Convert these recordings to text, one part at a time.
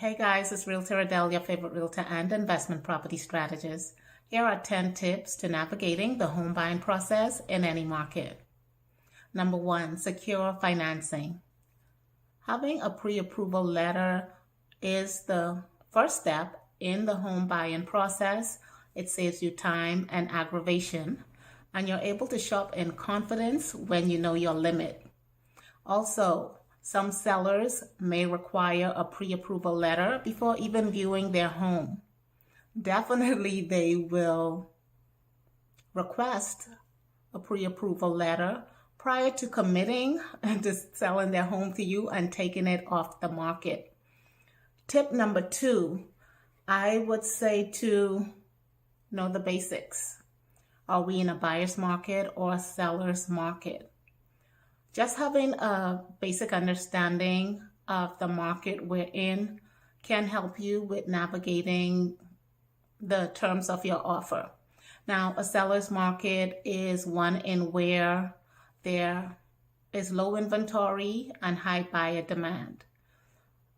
Hey guys, it's Realtor Adele, your favorite realtor and investment property strategist. Here are 10 tips to navigating the home buying process in any market. Number 1, secure financing. Having a pre-approval letter is the first step in the home buying process. It saves you time and aggravation, and you're able to shop in confidence when you know your limit. Also, some sellers may require a pre-approval letter before even viewing their home. Definitely, they will request a pre-approval letter prior to committing and to selling their home to you and taking it off the market. Tip number 2, I would say to know the basics. Are we in a buyer's market or a seller's market? Just having a basic understanding of the market we're in can help you with navigating the terms of your offer. Now, a seller's market is one in where there is low inventory and high buyer demand.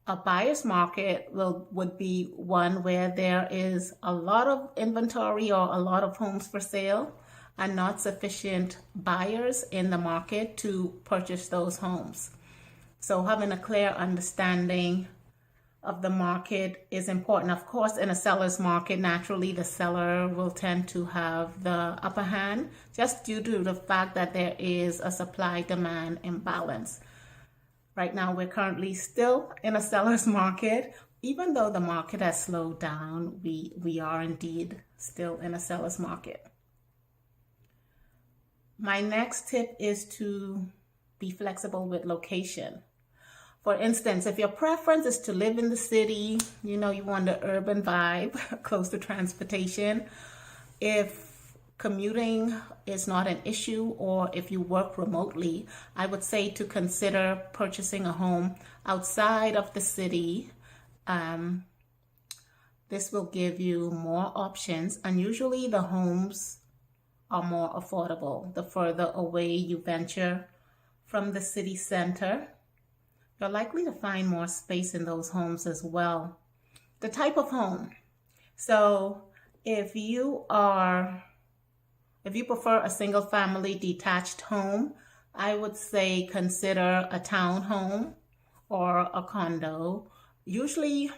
A buyer's market would be one where there is a lot of inventory or a lot of homes for sale and not sufficient buyers in the market to purchase those homes. So having a clear understanding of the market is important. Of course, in a seller's market, naturally the seller will tend to have the upper hand just due to the fact that there is a supply-demand imbalance. Right now, we're currently still in a seller's market. Even though the market has slowed down, we are indeed still in a seller's market. My next tip is to be flexible with location. For instance, if your preference is to live in the city, you want the urban vibe, close to transportation. If commuting is not an issue, or if you work remotely, I would say to consider purchasing a home outside of the city. This will give you more options, and usually the homes are more affordable. The further away you venture from the city center, you're likely to find more space in those homes as well. The type of home. So if you prefer a single family detached home, I would say consider a townhome or a condo. Usually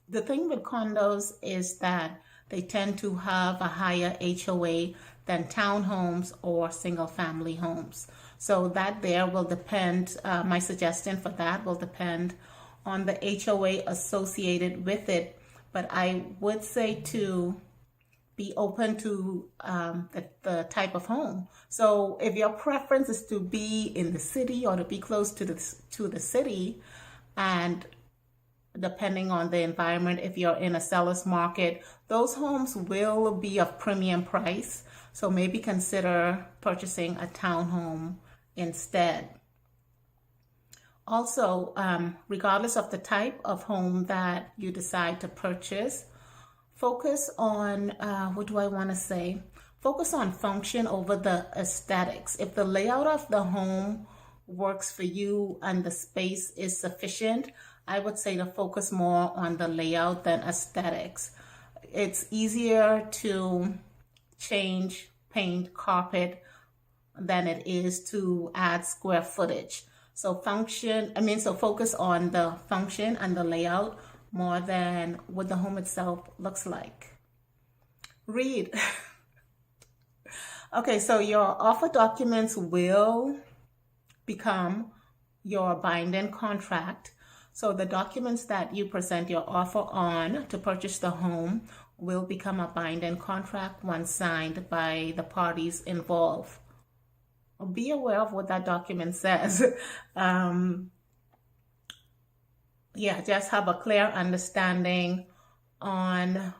the thing with condos is that they tend to have a higher HOA than townhomes or single family homes. So that there will depend, my suggestion for that will depend on the HOA associated with it. But I would say to be open to the type of home. So if your preference is to be in the city or to be close to the city, and depending on the environment, if you're in a seller's market, those homes will be of premium price. So maybe consider purchasing a townhome instead. Also, regardless of the type of home that you decide to purchase, focus on, Focus on function over the aesthetics. If the layout of the home works for you and the space is sufficient, I would say to focus more on the layout than aesthetics. It's easier to change paint, carpet than it is to add square footage. So focus on the function and the layout more than what the home itself looks like. Read. Okay, so your offer documents will become your binding contract. So the documents that you present your offer on to purchase the home will become a binding contract once signed by the parties involved. Be aware of what that document says. Just have a clear understanding on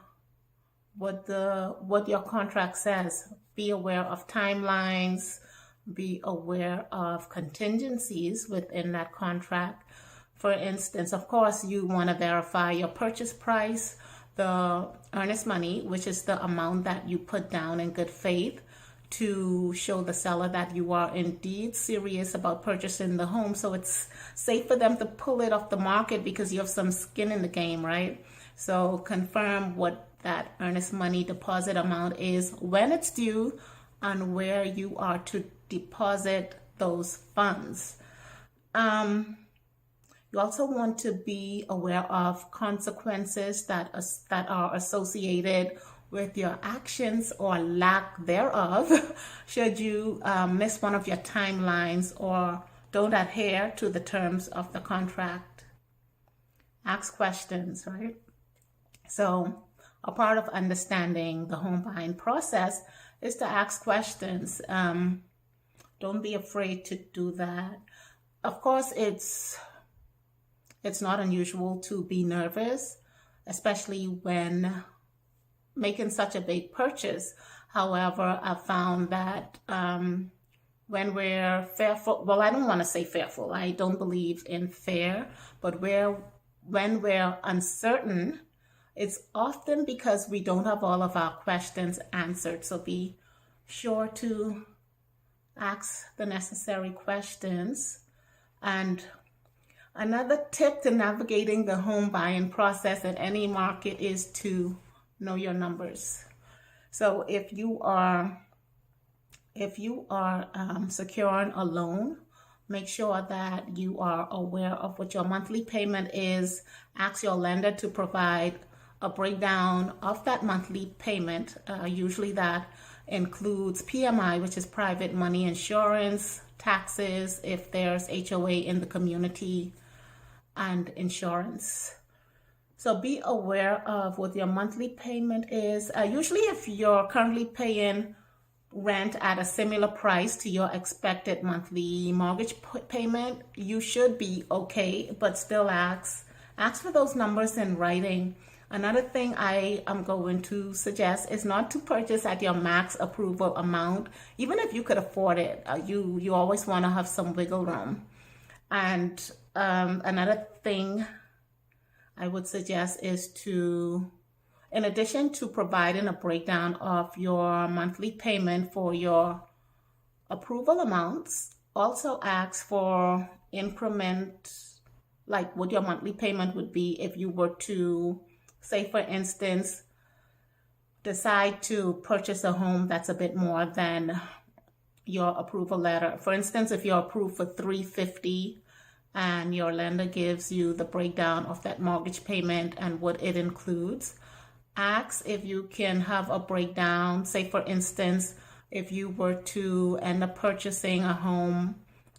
what your contract says. Be aware of timelines. Be aware of contingencies within that contract. For instance, of course, you want to verify your purchase price, the earnest money, which is the amount that you put down in good faith. to show the seller that you are indeed serious about purchasing the home. So it's safe for them to pull it off the market because you have some skin in the game, right? So confirm what that earnest money deposit amount is, when it's due, and where you are to deposit those funds. You also want to be aware of consequences that are associated with your actions or lack thereof should you miss one of your timelines or don't adhere to the terms of the contract. Ask questions, right? So a part of understanding the home buying process is to ask questions. Don't be afraid to do that. Of course, it's not unusual to be nervous, especially when making such a big purchase. However, I found that when we're fearful, well, I don't want to say fearful. I don't believe in fear, but when we're uncertain, it's often because we don't have all of our questions answered. So be sure to ask the necessary questions. And another tip to navigating the home buying process in any market is to know your numbers. So if you are securing a loan, make sure that you are aware of what your monthly payment is. Ask your lender to provide a breakdown of that monthly payment. Usually that includes PMI, which is private money insurance, taxes, if there's HOA in the community, and insurance. So be aware of what your monthly payment is. Usually if you're currently paying rent at a similar price to your expected monthly mortgage payment, you should be okay, but still ask for those numbers in writing. Another thing I am going to suggest is not to purchase at your max approval amount, even if you could afford it. You always want to have some wiggle room. And another thing I would suggest is to, in addition to providing a breakdown of your monthly payment for your approval amounts, also ask for increment, like what your monthly payment would be if you were to, say for instance, decide to purchase a home that's a bit more than your approval letter. For instance, if you're approved for $350 and your lender gives you the breakdown of that mortgage payment and what it includes, ask if you can have a breakdown. Say for instance, if you were to end up purchasing a home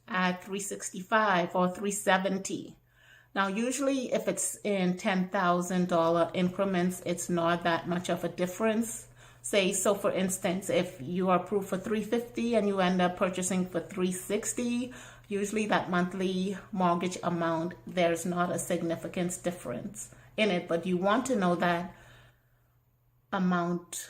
at $365 or $370. Now, usually if it's in $10,000 increments, it's not that much of a difference. Say, so for instance, if you are approved for $350 and you end up purchasing for $360, usually that monthly mortgage amount, there's not a significant difference in it, but you want to know that amount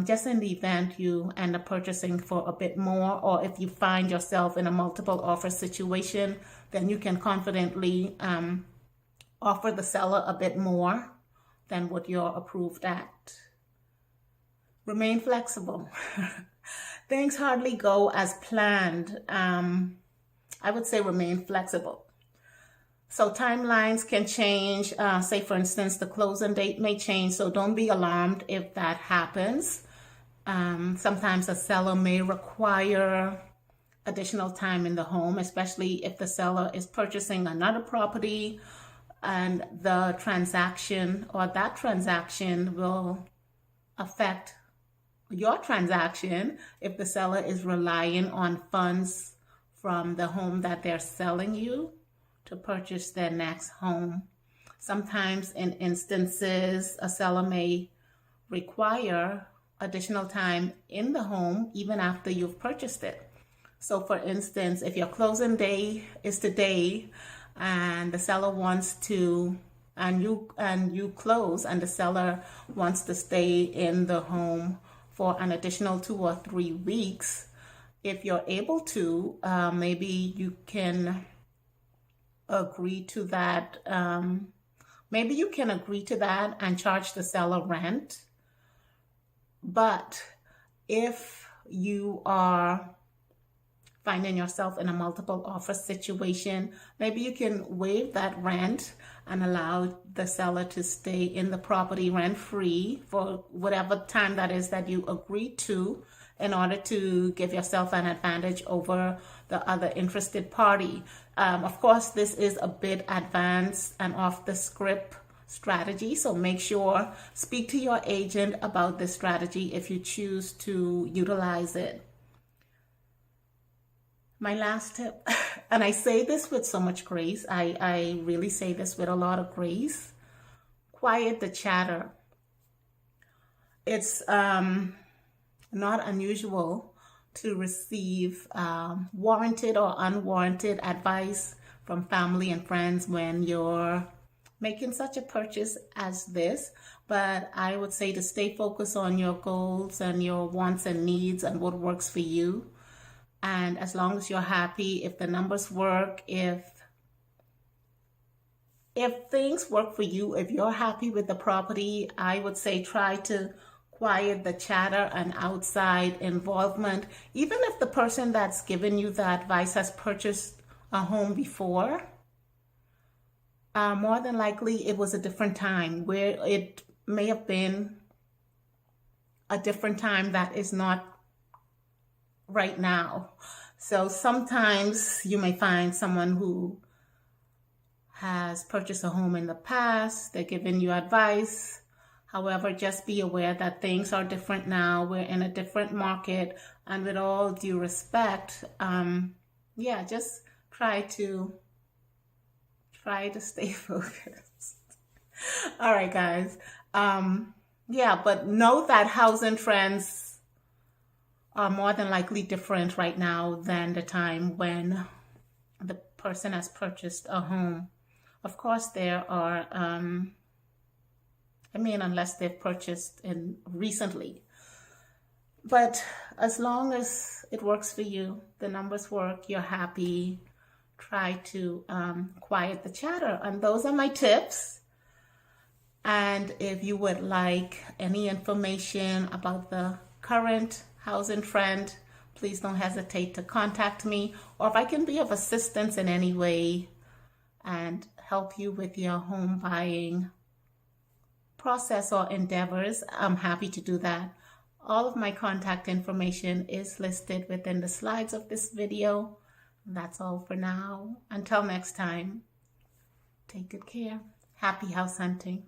just in the event you end up purchasing for a bit more, or if you find yourself in a multiple offer situation, then you can confidently offer the seller a bit more than what you're approved at. Remain flexible. Things hardly go as planned. I would say remain flexible. So timelines can change. Say, for instance, the closing date may change. So don't be alarmed if that happens. Sometimes a seller may require additional time in the home, especially if the seller is purchasing another property and the transaction or that transaction will affect your transaction if the seller is relying on funds from the home that they're selling you to purchase their next home. Sometimes in instances, a seller may require additional time in the home even after you've purchased it. So for instance, if your closing day is today and the seller wants to, and you close and the seller wants to stay in the home for an additional 2 or 3 weeks, if you're able to, maybe you can agree to that. Maybe you can agree to that and charge the seller rent. But if you are finding yourself in a multiple offer situation, maybe you can waive that rent and allow the seller to stay in the property rent-free for whatever time that is that you agreed to, in order to give yourself an advantage over the other interested party. Of course, this is a bit advanced and off the script strategy, so make sure, speak to your agent about this strategy if you choose to utilize it. My last tip, and I say this with so much grace, I really say this with a lot of grace: quiet the chatter. It's not unusual to receive warranted or unwarranted advice from family and friends when you're making such a purchase as this. But I would say to stay focused on your goals and your wants and needs and what works for you. And as long as you're happy, if the numbers work, if things work for you, if you're happy with the property, I would say try to quiet the chatter and outside involvement. Even if the person that's given you the advice has purchased a home before, more than likely it was a different time, where it may have been a different time that is not right now. So sometimes you may find someone who has purchased a home in the past, they're giving you advice. However, just be aware that things are different now. We're in a different market, and with all due respect, just try to stay focused. All right, guys. But know that housing trends are more than likely different right now than the time when the person has purchased a home. Of course, there are, unless they've purchased recently. But as long as it works for you, the numbers work, you're happy, try to quiet the chatter. And those are my tips. And if you would like any information about the current housing trend, please don't hesitate to contact me. Or if I can be of assistance in any way and help you with your home buying process or endeavors, I'm happy to do that. All of my contact information is listed within the slides of this video. That's all for now. Until next time, take good care. Happy house hunting.